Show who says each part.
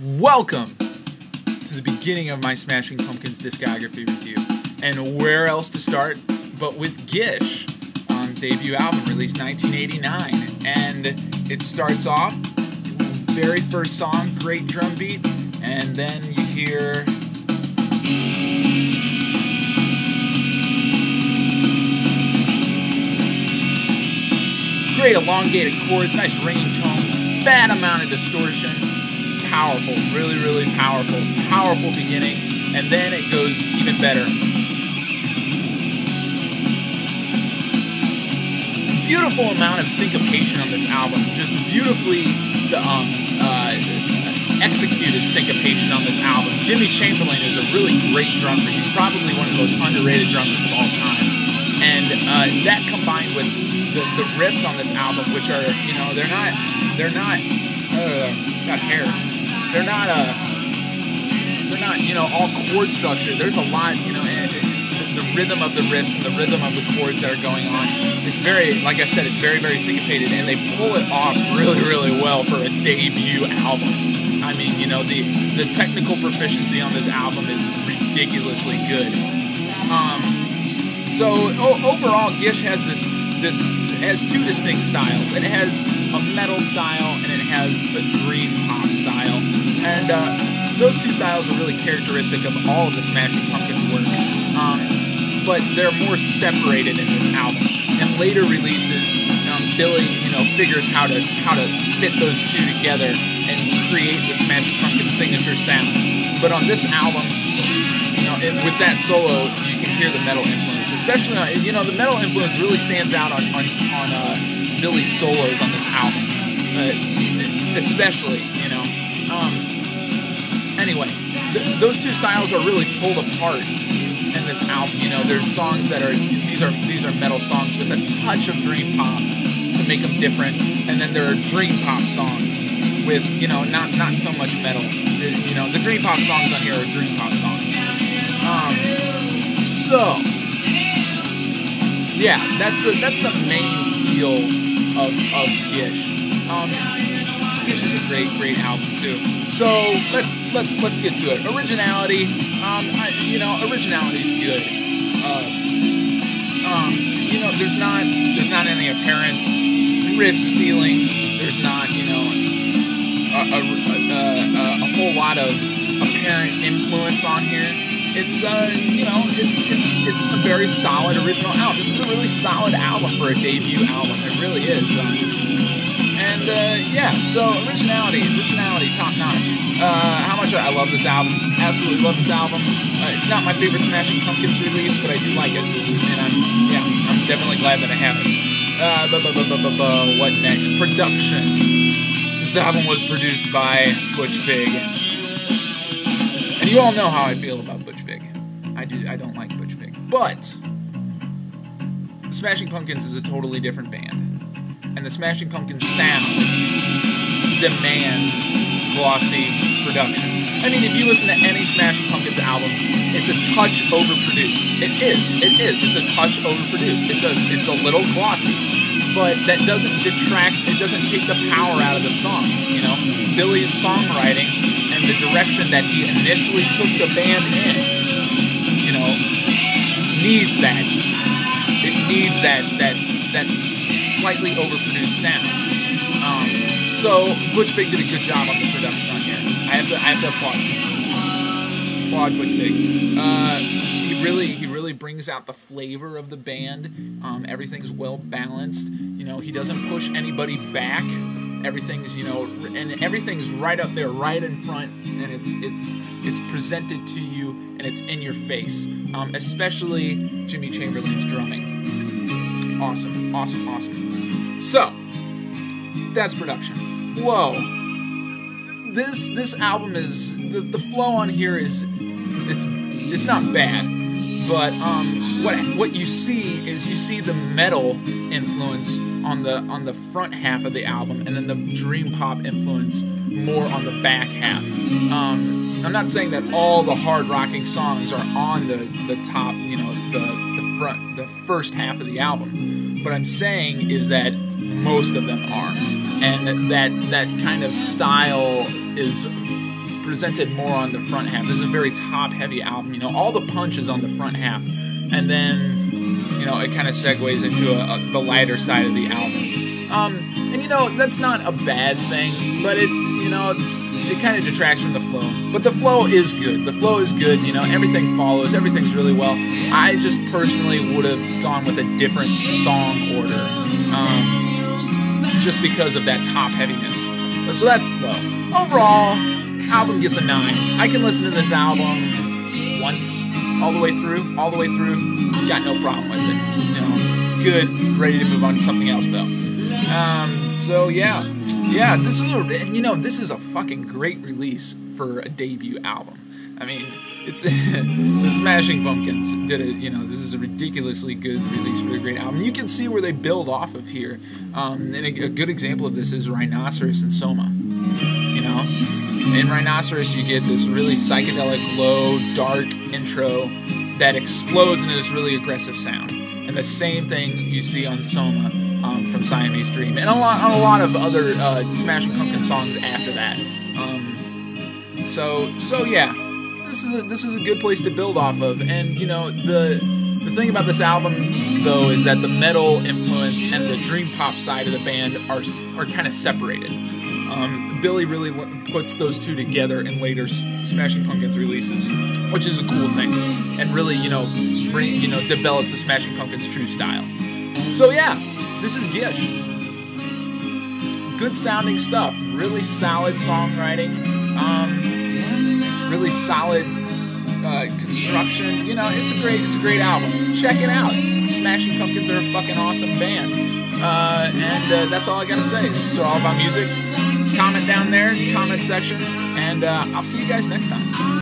Speaker 1: Welcome to the beginning of my Smashing Pumpkins discography review. And where else to start but with Gish, debut album released 1989. And it starts off, very first song, great drum beat, and then you hear great elongated chords, nice ringing tone, fat amount of distortion. Powerful, really powerful beginning, and then it goes even better. Beautiful amount of syncopation on this album, just beautifully executed syncopation on this album. Jimmy Chamberlain is a really great drummer. He's probably one of the most underrated drummers of all time, and that combined with the riffs on this album, which are, you know, they're not got hair. They're not, you know, all chord structure. There's a lot, you know, the rhythm of the riffs and the rhythm of the chords that are going on. It's very, like I said, it's very syncopated, and they pull it off really well for a debut album. I mean, you know, the technical proficiency on this album is ridiculously good. So overall, Gish has has two distinct styles. It has a metal style and it has a dream pop style. And those two styles are really characteristic of all of the Smashing Pumpkins work. But they're more separated in this album. In later releases, Billy, you know, figures how to fit those two together and create the Smashing Pumpkins signature sound. But on this album, you know, with that solo, you can hear the metal influence. Especially, you know, the metal influence really stands out on Billy's solos on this album. Especially, you know. Anyway, those two styles are really pulled apart in this album. You know, there's songs that are these are metal songs with a touch of dream pop to make them different, and then there are dream pop songs with, you know, not so much metal. You know, the dream pop songs on here are dream pop songs. So yeah, that's the main feel of Gish. Gish is a great album too. So let's get to it. Originality, you know, originality's good. You know, there's not any apparent riff stealing. There's not, you know, a whole lot of apparent influence on here. It's you know, it's a very solid original album. This is a really solid album for a debut album. It really is. Yeah, so originality, top notch. How much I love this album. Absolutely love this album. It's not my favorite Smashing Pumpkins release, but I do like it, and I'm definitely glad that I have it. What next? Production. This album was produced by Butch Vig, and you all know how I feel about Butch Vig. I don't like Butch Vig, but the Smashing Pumpkins is a totally different band. And the Smashing Pumpkins sound demands glossy production. I mean, if you listen to any Smashing Pumpkins album, it's a touch overproduced. It is. It's a touch overproduced. It's a little glossy, but that doesn't detract. It doesn't take the power out of the songs. You know, Billy's songwriting and the direction that he initially took the band in, you know, needs that. It needs that slightly overproduced sound. So Butch Vig did a good job on the production on here. I have to applaud Butch Vig. He really brings out the flavor of the band. Everything's well balanced. You know, he doesn't push anybody back. Everything's, you know, and everything's right up there, right in front, and it's presented to you, and it's in your face. Especially Jimmy Chamberlain's drumming. Awesome. So, that's production. Flow. This album is, the flow on here is, it's not bad, but what you see is you see the metal influence on the front half of the album, and then the dream pop influence more on the back half. I'm not saying that all the hard rocking songs are on the top, you know, the first half of the album. What I'm saying is that most of them are, and that kind of style is presented more on the front half. This is a very top-heavy album. You know, all the punch is on the front half, and then, you know, it kind of segues into the lighter side of the album. And you know, that's not a bad thing, but it, you know, it kind of detracts from the flow. But the flow is good. The flow is good. You know, everything follows. Everything's really well. I just personally would have gone with a different song order, just because of that top heaviness. So that's flow. Overall, album gets a 9. I can listen to this album once, all the way through. Got no problem with it. You know, good. Ready to move on to something else though. So yeah, this is a fucking great release for a debut album. I mean, it's the Smashing Pumpkins did it. You know, this is a ridiculously good release for a great album. You can see where they build off of here. And a good example of this is Rhinoceros and Soma. You know, in Rhinoceros you get this really psychedelic, low, dark intro that explodes into this really aggressive sound. And the same thing you see on Soma. From Siamese Dream, and on a lot of other Smashing Pumpkins songs after that. So yeah, this is a good place to build off of. And you know, the thing about this album though is that the metal influence and the dream pop side of the band are kind of separated. Billy really puts those two together in later Smashing Pumpkins releases, which is a cool thing, and really develops the Smashing Pumpkins' true style. So yeah. This is Gish. Good sounding stuff. Really solid songwriting. Really solid construction. You know, it's a great album. Check it out. Smashing Pumpkins are a fucking awesome band. And that's all I gotta say. This is SirAllAboutMusic. Comment down there, comment section, and I'll see you guys next time.